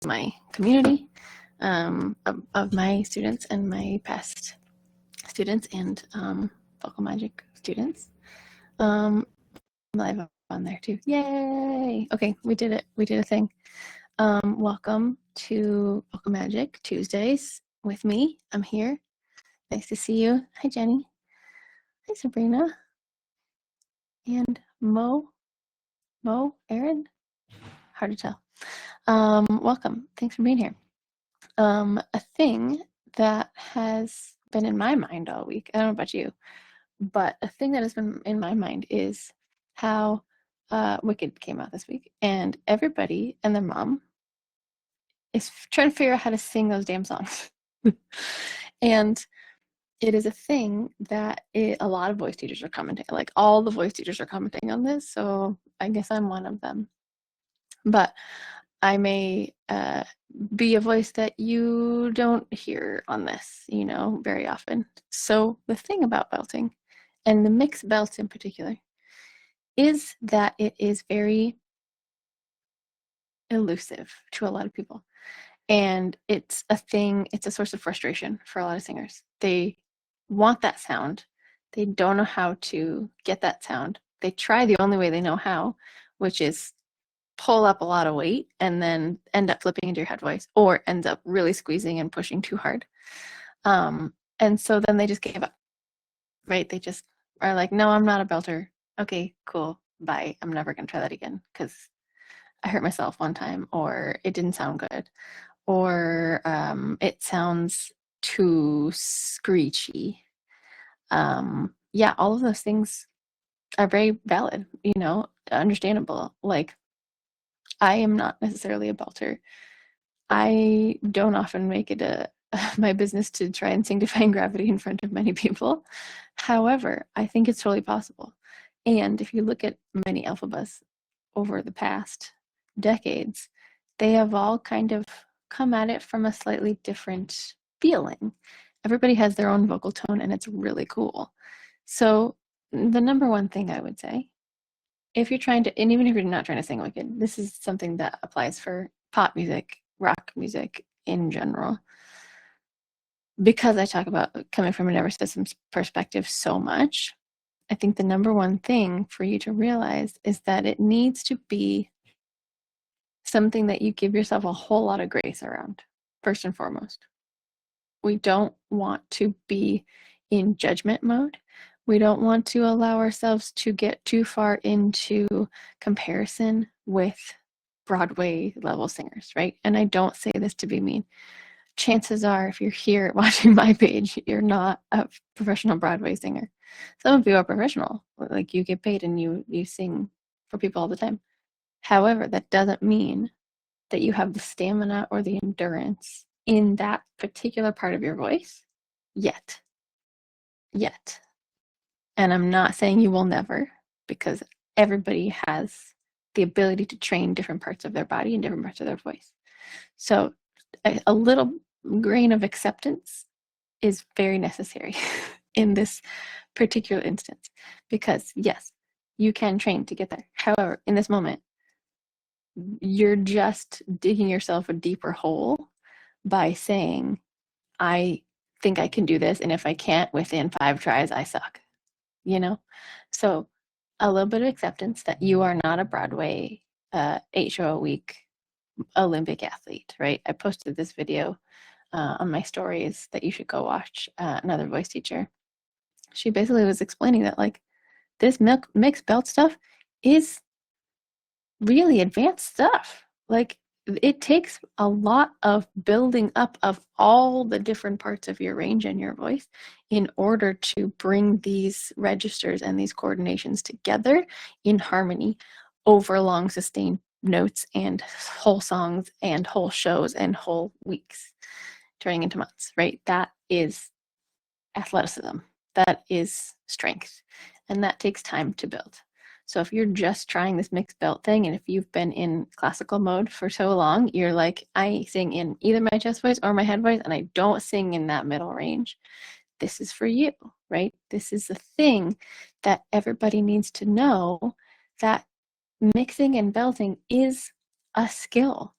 my community of my students and my past students and vocal magic students. Live on there too. Yay! Okay, we did it. We did a thing. Welcome to Vocal Magic Tuesdays with me. I'm here. Nice to see you. Hi, Jenny. Hi, Sabrina. And Mo, Aaron. Hard to tell. Welcome. Thanks for being here. A thing that has been in my mind all week, I don't know about you, but a thing that has been in my mind is how Wicked came out this week, and everybody and their mom is trying to figure out how to sing those damn songs. And it is a thing that a lot of voice teachers are commenting, like all the voice teachers are commenting on this, so I guess I'm one of them. But I may be a voice that you don't hear on this, very often. So the thing about belting, and the mixed belts in particular, is that it is very elusive to a lot of people. And it's a source of frustration for a lot of singers. They want that sound. They don't know how to get that sound. They try the only way they know how, which is pull up a lot of weight and then end up flipping into your head voice, or ends up really squeezing and pushing too hard. And so then they just give up, right? They just are like, no, I'm not a belter. Okay, cool, bye. I'm never going to try that again because I hurt myself one time, or it didn't sound good, or it sounds too screechy. Yeah, all of those things are very valid, understandable. Like, I am not necessarily a belter. I don't often make it my business to try and sing Defying Gravity in front of many people. However, I think it's totally possible. And if you look at many Elphabas over the past decades, they have all kind of come at it from a slightly different feeling. Everybody has their own vocal tone, and it's really cool. So the number one thing I would say, if you're trying to, and even if you're not trying to sing Wicked, this is something that applies for pop music, rock music in general. Because I talk about coming from a nervous system perspective so much, I think the number one thing for you to realize is that it needs to be something that you give yourself a whole lot of grace around, first and foremost. We don't want to be in judgment mode. We don't want to allow ourselves to get too far into comparison with Broadway level singers, right? And I don't say this to be mean. Chances are, if you're here watching my page, you're not a professional Broadway singer. Some of you are professional, like you get paid and you sing for people all the time. However, that doesn't mean that you have the stamina or the endurance in that particular part of your voice yet. And I'm not saying you will never, because everybody has the ability to train different parts of their body and different parts of their voice. So a little grain of acceptance is very necessary in this particular instance, because yes, you can train to get there. However, in this moment, you're just digging yourself a deeper hole by saying, I think I can do this, and if I can't within 5 tries, I suck. So a little bit of acceptance that you are not a Broadway 8-show-a-week Olympic athlete, right? I posted this video on my stories that you should go watch. Another voice teacher, she basically was explaining that, like, this mixed belt stuff is really advanced stuff. Like, it takes a lot of building up of all the different parts of your range and your voice in order to bring these registers and these coordinations together in harmony over long sustained notes and whole songs and whole shows and whole weeks turning into months, right? That is athleticism. That is strength. And that takes time to build. So if you're just trying this mixed belt thing, and if you've been in classical mode for so long, you're like, I sing in either my chest voice or my head voice, and I don't sing in that middle range. This is for you, right? This is the thing that everybody needs to know, that mixing and belting is a skill.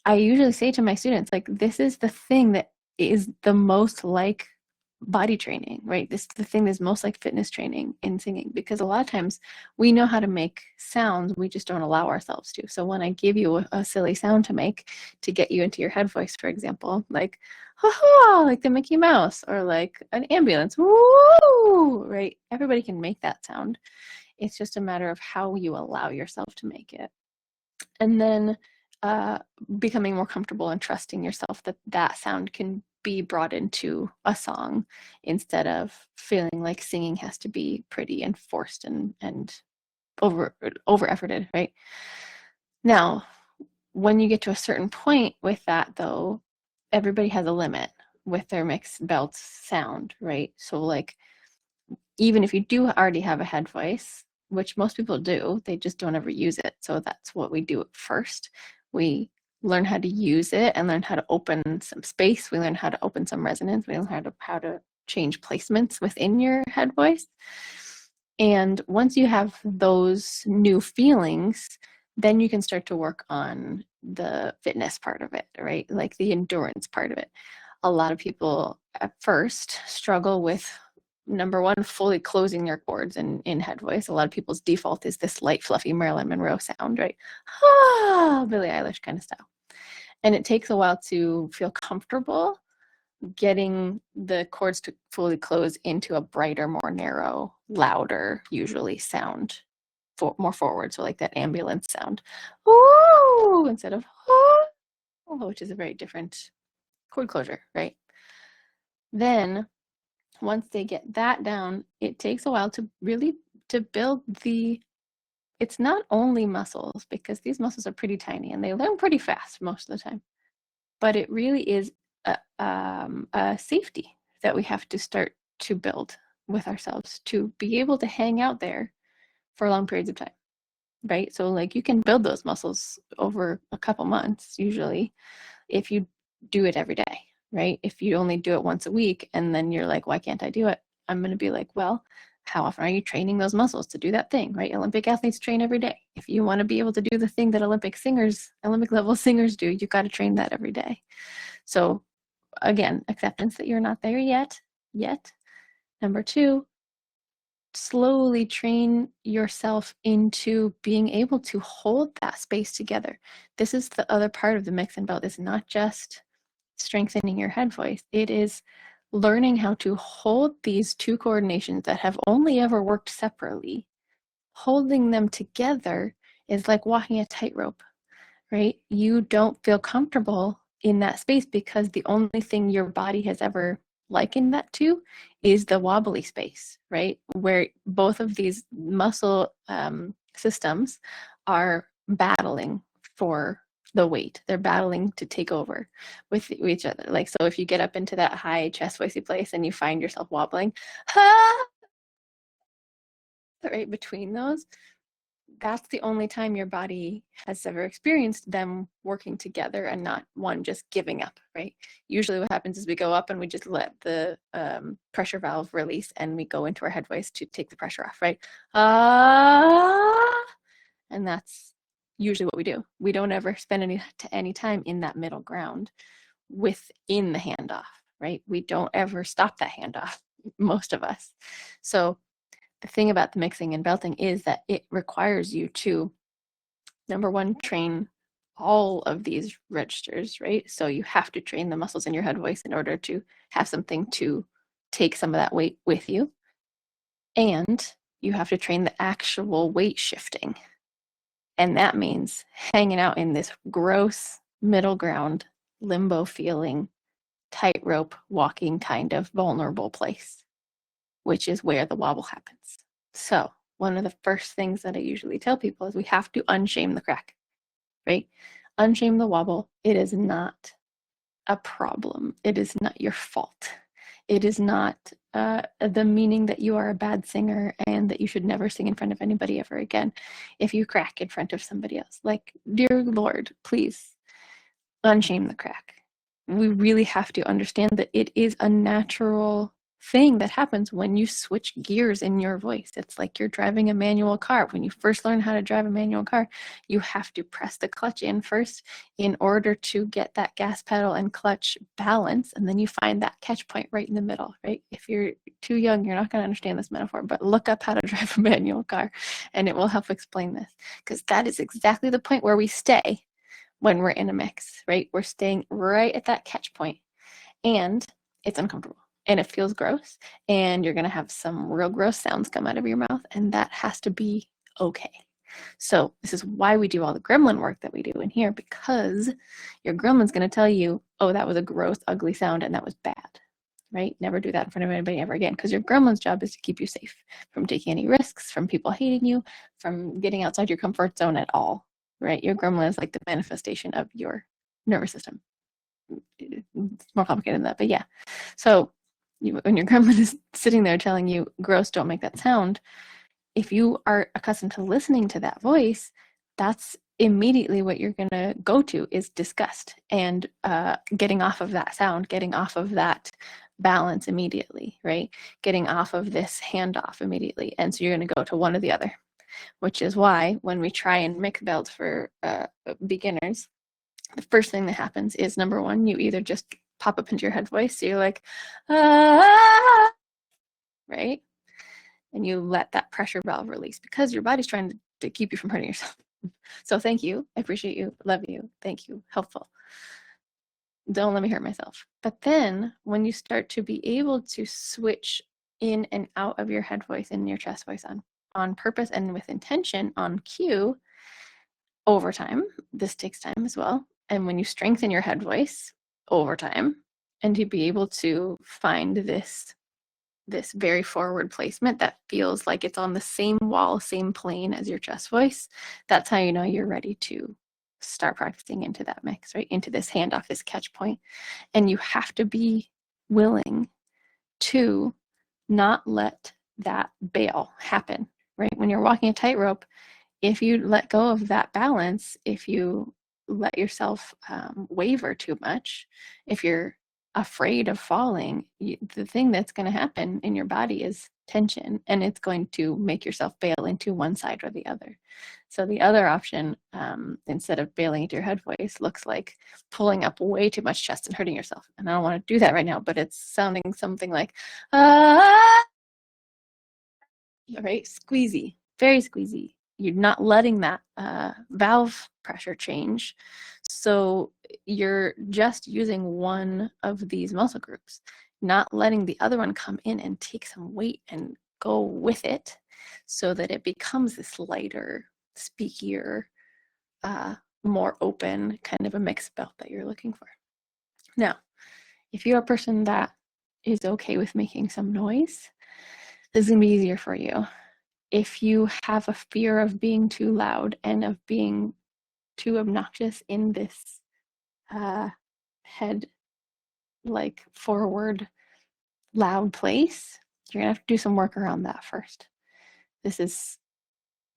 I usually say to my students, like, this is the thing that is the most like body training, right? This is the thing that's most like fitness training in singing, because a lot of times we know how to make sounds, we just don't allow ourselves to. So when I give you a silly sound to make to get you into your head voice, for example, like, ha, like the Mickey Mouse, or like an ambulance, woo, right? Everybody can make that sound. It's just a matter of how you allow yourself to make it. And then uh, becoming more comfortable and trusting yourself that that sound can be brought into a song, instead of feeling like singing has to be pretty and forced and over efforted, right? Now, when you get to a certain point with that, though, everybody has a limit with their mixed belts sound, right? So like, even if you do already have a head voice, which most people do, they just don't ever use it. So that's what we do first. We learn how to use it and learn how to open some space. We learn how to open some resonance. We learn how to change placements within your head voice. And once you have those new feelings, then you can start to work on the fitness part of it, right? Like the endurance part of it. A lot of people at first struggle with, number one, fully closing your chords in head voice. A lot of people's default is this light, fluffy Marilyn Monroe sound, right? Ah, Billie Eilish kind of style. And it takes a while to feel comfortable getting the chords to fully close into a brighter, more narrow, louder, usually sound, more forward. So like that ambulance sound, ooh, instead of oh, which is a very different chord closure, right? Then once they get that down, it takes a while to really to build the, it's not only muscles, because these muscles are pretty tiny and they learn pretty fast most of the time, but it really is a safety that we have to start to build with ourselves to be able to hang out there for long periods of time, right? So like, you can build those muscles over a couple months usually, if you do it every day, right? If you only do it once a week and then you're like, why can't I do it? I'm going to be like, well, how often are you training those muscles to do that thing, right? Olympic athletes train every day. If you want to be able to do the thing that Olympic level singers do, you got to train that every day. So again, acceptance that you're not there yet. Number two, slowly train yourself into being able to hold that space together. This is the other part of the mix and belt. It's not just strengthening your head voice. It is learning how to hold these two coordinations that have only ever worked separately. Holding them together is like walking a tightrope, right? You don't feel comfortable in that space because the only thing your body has ever likened that to is the wobbly space, right? Where both of these muscle systems are battling for the weight. They're battling to take over with each other. Like, so if you get up into that high chest voicey place and you find yourself wobbling, ah, right between those, that's the only time your body has ever experienced them working together and not one just giving up, right? Usually what happens is we go up and we just let the pressure valve release and we go into our head voice to take the pressure off, right? And that's usually what we do. We don't ever spend any time in that middle ground within the handoff, right? We don't ever stop that handoff, most of us. So the thing about the mixing and belting is that it requires you to, number one, train all of these registers, right? So you have to train the muscles in your head voice in order to have something to take some of that weight with you. And you have to train the actual weight shifting. And that means hanging out in this gross middle ground, limbo feeling, tightrope walking kind of vulnerable place, which is where the wobble happens. So one of the first things that I usually tell people is we have to unshame the crack, right? Unshame the wobble. It is not a problem. It is not your fault. It is not the meaning that you are a bad singer and that you should never sing in front of anybody ever again if you crack in front of somebody else. Like, dear Lord, please unshame the crack. We really have to understand that it is a natural thing that happens when you switch gears in your voice. It's like you're driving a manual car. When you first learn how to drive a manual car, you have to press the clutch in first in order to get that gas pedal and clutch balance, and then you find that catch point right in the middle, right? If you're too young, you're not going to understand this metaphor, but look up how to drive a manual car and it will help explain this, because that is exactly the point where we stay when we're in a mix, right? We're staying right at that catch point, and it's uncomfortable and it feels gross, and you're going to have some real gross sounds come out of your mouth, and that has to be okay. So this is why we do all the gremlin work that we do in here, because your gremlin's going to tell you, oh, that was a gross, ugly sound and that was bad, right? Never do that in front of anybody ever again, because your gremlin's job is to keep you safe from taking any risks, from people hating you, from getting outside your comfort zone at all, right? Your gremlin is like the manifestation of your nervous system. It's more complicated than that, but yeah. So when your gremlin is sitting there telling you, gross, don't make that sound, if you are accustomed to listening to that voice, that's immediately what you're going to go to is disgust and getting off of that sound, getting off of that balance immediately, right? Getting off of this handoff immediately. And so you're going to go to one or the other, which is why when we try and mix belts for beginners, the first thing that happens is, number one, you either just pop up into your head voice. So you're like, ah, right? And you let that pressure valve release because your body's trying to keep you from hurting yourself. So thank you. I appreciate you. Love you. Thank you. Helpful. Don't let me hurt myself. But then when you start to be able to switch in and out of your head voice and your chest voice on purpose and with intention on cue over time, this takes time as well. And when you strengthen your head voice over time, and to be able to find this very forward placement that feels like it's on the same wall, same plane as your chest voice, that's how you know you're ready to start practicing into that mix, right? Into this handoff, this catch point. And you have to be willing to not let that bail happen, right? When you're walking a tightrope, if you let go of that balance, if you let yourself waver too much, if you're afraid of falling, the thing that's going to happen in your body is tension, and it's going to make yourself bail into one side or the other. So the other option, instead of bailing into your head voice, looks like pulling up way too much chest and hurting yourself. And I don't want to do that right now, but it's sounding something like, ah, right? Squeezy, very squeezy. You're not letting that valve pressure change. So you're just using one of these muscle groups, not letting the other one come in and take some weight and go with it so that it becomes this lighter, speakier, more open kind of a mixed belt that you're looking for. Now, if you're a person that is okay with making some noise, this is going to be easier for you. If you have a fear of being too loud and of being too obnoxious in this head, like forward, loud place, you're gonna have to do some work around that first. This is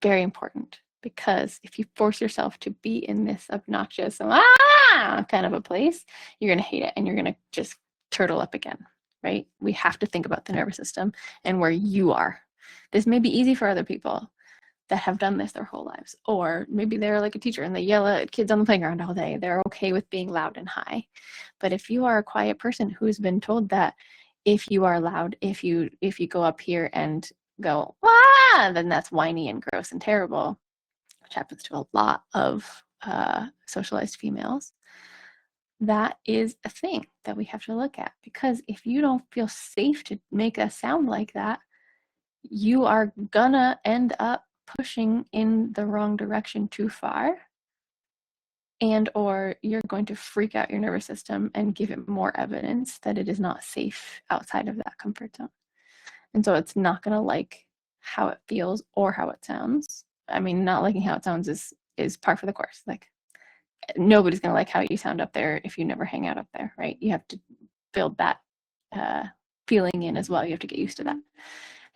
very important, because if you force yourself to be in this obnoxious kind of a place, you're gonna hate it and you're gonna just turtle up again, right? We have to think about the nervous system and where you are. This may be easy for other people that have done this their whole lives, or maybe they're like a teacher and they yell at kids on the playground all day. They're okay with being loud and high. But if you are a quiet person who's been told that if you are loud, if you go up here and go then that's whiny and gross and terrible, which happens to a lot of socialized females, that is a thing that we have to look at. Because if you don't feel safe to make a sound like that, you are gonna end up pushing in the wrong direction too far, and or you're going to freak out your nervous system and give it more evidence that it is not safe outside of that comfort zone. And so it's not going to like how it feels or how it sounds. I mean, not liking how it sounds is par for the course. Like, nobody's going to like how you sound up there if you never hang out up there, right? You have to build that feeling in as well. You have to get used to that.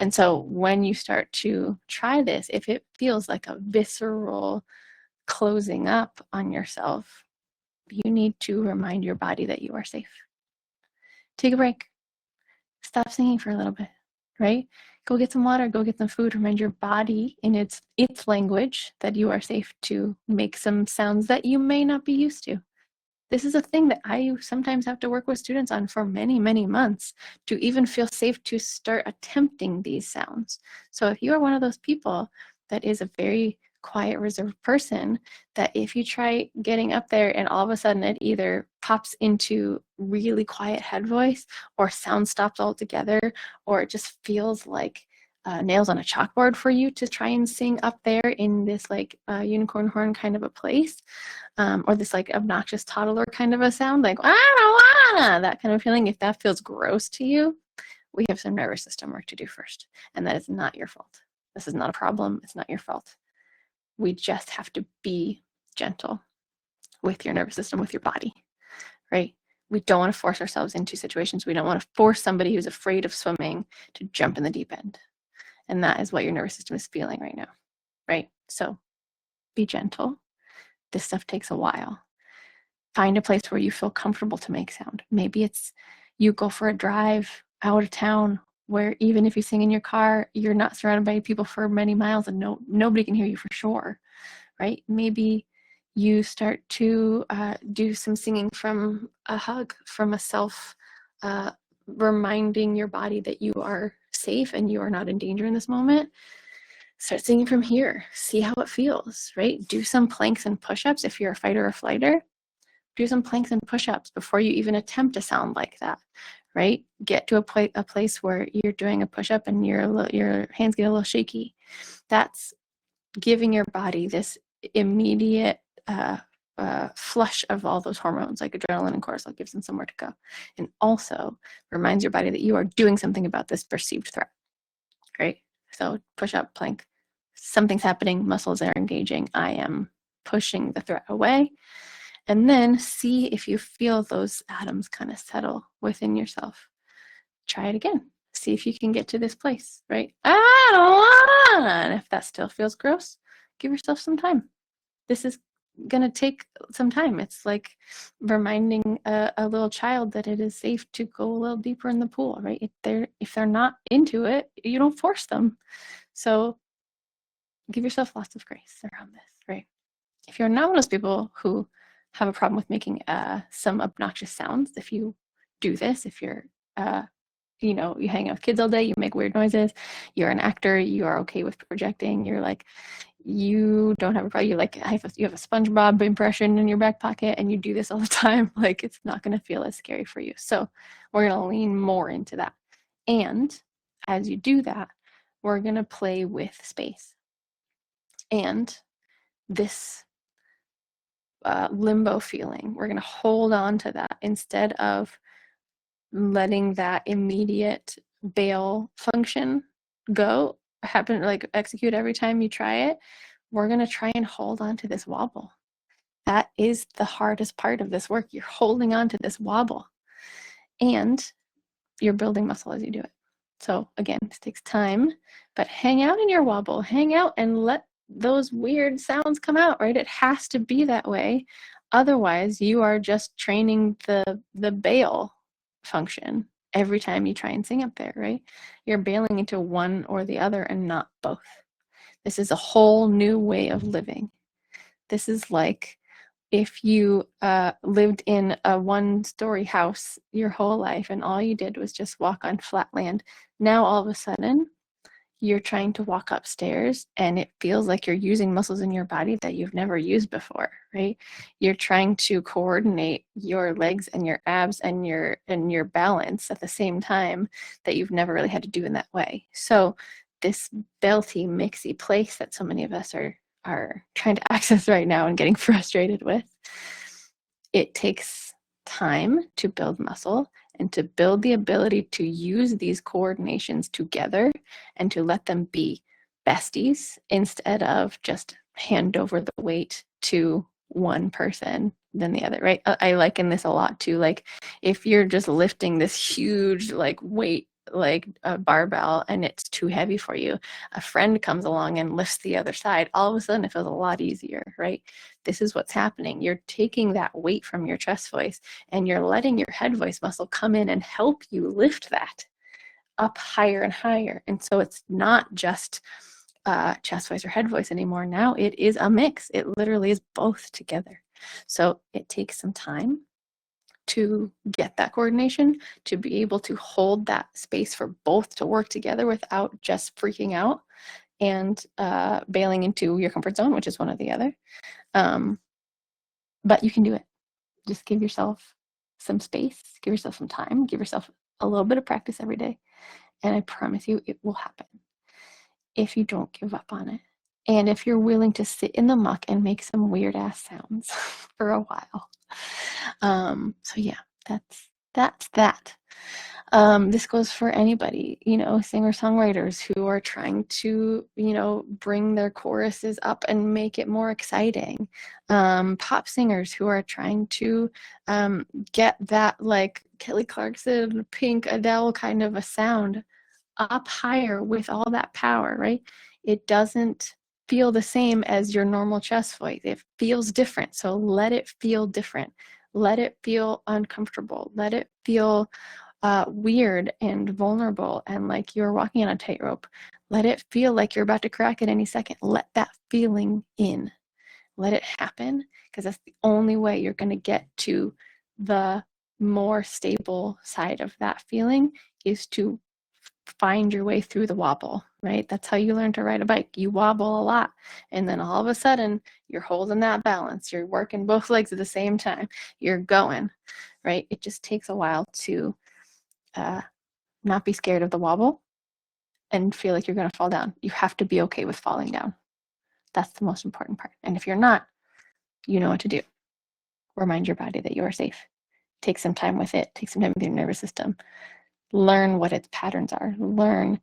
And so when you start to try this, if it feels like a visceral closing up on yourself, you need to remind your body that you are safe. Take a break. stop singing for a little bit, right? Go get some water, go get some food. Remind your body in its language that you are safe to make some sounds that you may not be used to. This is a thing that I sometimes have to work with students on for many, many months to even feel safe to start attempting these sounds. So if you are one of those people that is a very quiet, reserved person, that if you try getting up there and all of a sudden it either pops into really quiet head voice or sound stops altogether, or it just feels like nails on a chalkboard for you to try and sing up there in this like unicorn horn kind of a place, or this like obnoxious toddler kind of a sound, like that kind of feeling, if that feels gross to you, we have some nervous system work to do first. And that is not your fault. This is not a problem. It's not your fault. We just have to be gentle with your nervous system, with your body, right? We don't want to force ourselves into situations. We don't want to force somebody who's afraid of swimming to jump in the deep end. And that is what your nervous system is feeling right now, right? So be gentle. This stuff takes a while. Find a place where you feel comfortable to make sound. Maybe it's you go for a drive out of town where even if you sing in your car, you're not surrounded by people for many miles and nobody can hear you for sure, right? Maybe you start to do some singing from a hug, from a self, reminding your body that you are safe and you are not in danger in this moment. Start singing from here. See how it feels, right? Do some planks and push-ups if you're a fighter or flighter. Do some planks and push-ups before you even attempt to sound like that, right? Get to a place where you're doing a push-up and your hands get a little shaky. That's giving your body this immediate flush of all those hormones, like adrenaline and cortisol, gives them somewhere to go. And also reminds your body that you are doing something about this perceived threat. Great. So push up, plank. Something's happening, muscles are engaging. I am pushing the threat away. And then see if you feel those atoms kind of settle within yourself. Try it again. See if you can get to this place, right? I don't wanna. And if that still feels gross, give yourself some time. This is going to take some time. It's like reminding a little child that it is safe to go a little deeper in the pool, right? If they're not into it, you don't force them. So give yourself lots of grace around this, right? If you're not one of those people who have a problem with making some obnoxious sounds, if you do this, if you're you hang out with kids all day, you make weird noises, you're an actor, you are okay with projecting, you're like, you don't have a problem, you have a SpongeBob impression in your back pocket and you do this all the time, like it's not going to feel as scary for you. So we're going to lean more into that. And as you do that, we're going to play with space. And this limbo feeling, we're going to hold on to that instead of letting that immediate bail function go, happen, like execute every time you try it. We're going to try and hold on to this wobble. That is the hardest part of this work. You're holding on to this wobble and you're building muscle as you do it. So again, this takes time, but hang out in your wobble, hang out and let those weird sounds come out, right? It has to be that way. Otherwise, you are just training the bail function every time you try and sing up there, right? You're bailing into one or the other and not both. This is a whole new way of living. This is like if you lived in a one-story house your whole life and all you did was just walk on flat land. Now all of a sudden, you're trying to walk upstairs and it feels like you're using muscles in your body that you've never used before, right? You're trying to coordinate your legs and your abs and your balance at the same time that you've never really had to do in that way. So this belty, mixy place that so many of us are trying to access right now and getting frustrated with, it takes time to build muscle and to build the ability to use these coordinations together and to let them be besties instead of just hand over the weight to one person than the other, right? I liken this a lot to, like, if you're just lifting this huge like weight, like a barbell, and it's too heavy for you, a friend comes along and lifts the other side, all of a sudden it feels a lot easier, right? This is what's happening. You're taking that weight from your chest voice and you're letting your head voice muscle come in and help you lift that. up higher and higher. And so it's not just chest voice or head voice anymore. Now it is a mix. It literally is both together. So it takes some time to get that coordination, to be able to hold that space for both to work together without just freaking out and bailing into your comfort zone, which is one or the other. But you can do it. Just give yourself some space, give yourself some time, give yourself a little bit of practice every day. And I promise you it will happen if you don't give up on it. And if you're willing to sit in the muck and make some weird ass sounds for a while. So yeah, that's that. This goes for anybody, singer-songwriters who are trying to, bring their choruses up and make it more exciting. Pop singers who are trying to get that like Kelly Clarkson, Pink, Adele kind of a sound up higher with all that power, right? It doesn't feel the same as your normal chest voice. It feels different. So let it feel different. Let it feel uncomfortable. Let it feel weird and vulnerable and like you're walking on a tightrope. Let it feel like you're about to crack at any second. Let that feeling in. Let it happen, because that's the only way you're going to get to the more stable side of that feeling, is to find your way through the wobble, right? That's how you learn to ride a bike. You wobble a lot, and then all of a sudden you're holding that balance. You're working both legs at the same time. You're going, right? It just takes a while to not be scared of the wobble and feel like you're going to fall down. You have to be okay with falling down. That's the most important part. And if you're not, you know what to do. Remind your body that you are safe. Take some time with it. Take some time with your nervous system. Learn what its patterns are. Learn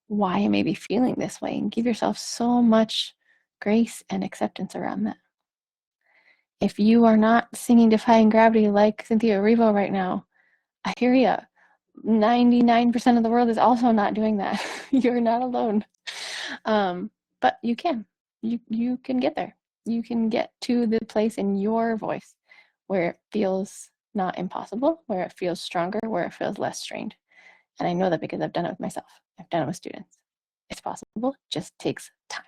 why it may be feeling this way, and give yourself so much grace and acceptance around that. If you are not singing Defying Gravity like Cynthia Erivo right now, I hear you. 99% of the world is also not doing that. You're not alone. But you can. You can get there. You can get to the place in your voice where it feels not impossible, where it feels stronger, where it feels less strained. And I know that because I've done it with myself. I've done it with students. It's possible, just takes time.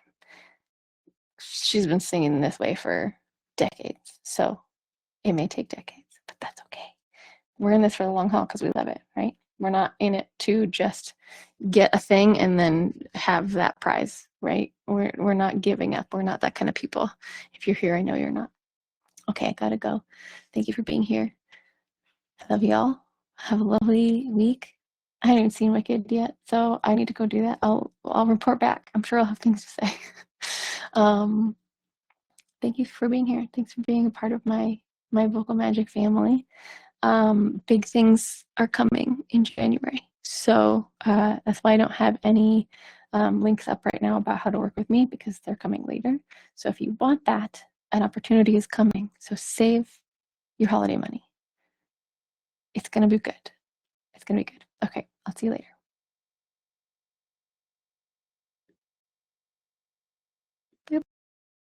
She's been singing this way for decades, so it may take decades, but that's okay. We're in this for the long haul because we love it, right? We're not in it to just get a thing and then have that prize, right? We're not giving up. We're not that kind of people. If you're here, I know you're not. Okay, I gotta go. Thank you for being here. I love y'all. Have a lovely week. I haven't even seen my kid yet, so I need to go do that. I'll report back. I'm sure I'll have things to say. Thank you for being here. Thanks for being a part of my Vocal Magic family. Big things are coming in January, so that's why I don't have any links up right now about how to work with me, because they're coming later. So if you want that, an opportunity is coming. So save your holiday money. It's gonna be good. It's gonna be good. Okay, I'll see you later.